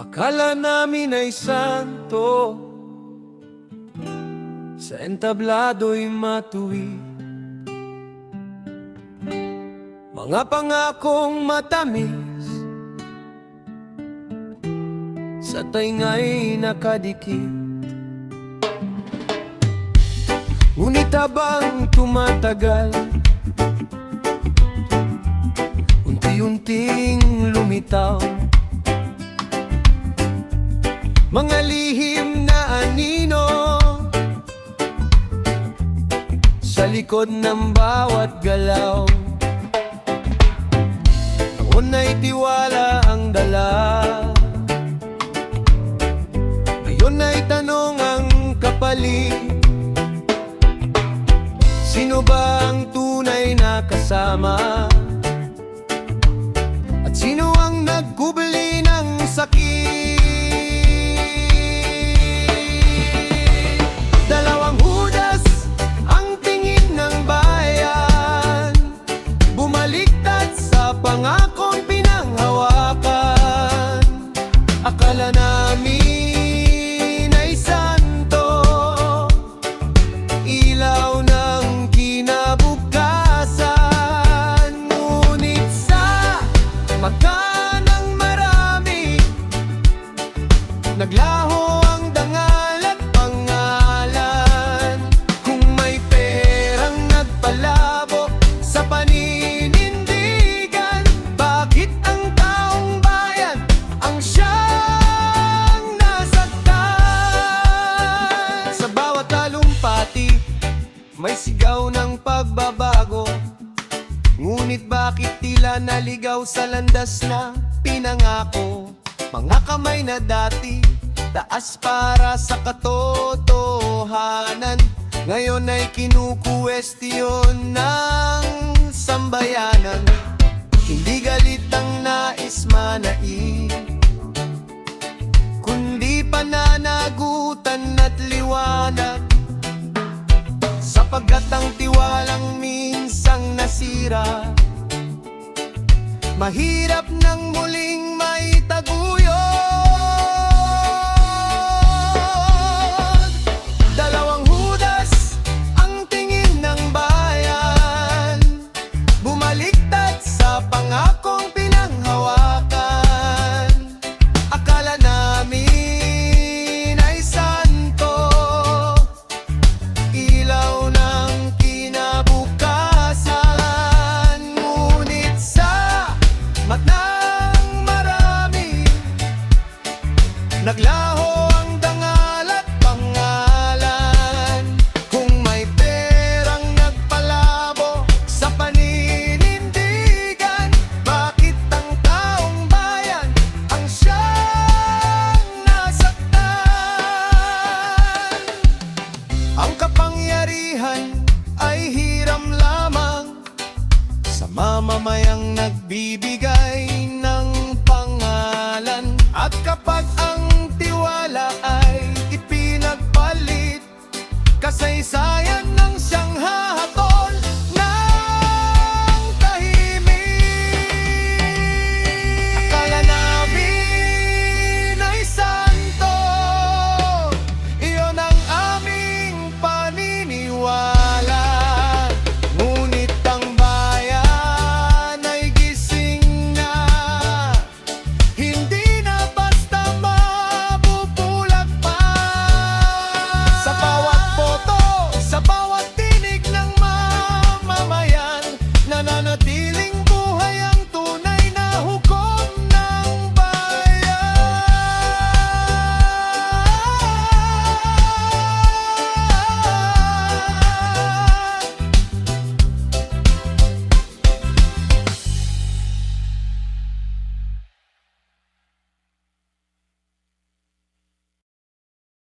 Akala namin ay santo, sa entablado'y matuwid. Mga pangakong matamis, sa tainga'y nakadikit. Ngunit habang tumatagal, unti-unting lumitaw mga lihim na anino sa likod ng bawat galaw. Noon ay tiwala ang dala, ngayon ay tanong ang kapalit. Sino ba ang tunay na kasama? At sino ang nagkubli ng sakit? Dalawang Judas ang tingin ng bayan, bumaliktad sa pangakong pinanghawakan. Akala namin ay santo, ilaw ng kinabukasan. Ngunit sa mata ng marami, naglaho ang dangal at pangalan. Kung may perang nagpalabo sa paninindigan, bakit ang taong bayan ang siyang nasaktan? Sa bawat talumpati, may sigaw ng pagbabago. Ngunit bakit tila naligaw sa landas na pinangako? Mga kamay na dati, taas para sa katotohanan, ngayon ay kinukuwestiyon ng sambayanan. Hindi galit ang nais manaig, kundi pananagutan at liwanag. Sapagkat ang tiwalang minsang nasira, mahirap nang muling maitaguyod. Dalawang Judas ang tingin ng bayan, bumaliktad sa pangakong pinanghawakan. Akala namin ay santo, ilaw ng kinabukasan. Ngunit sa matang marami, naglaho ang dangal at pangalan. Kung may perang nagpalabo sa paninindigan, bakit ang taong bayan ang siyang nasaktan? Ang kapangyarihan ay hiram lamang sa mamamayang nagbibigay ng pangalan. At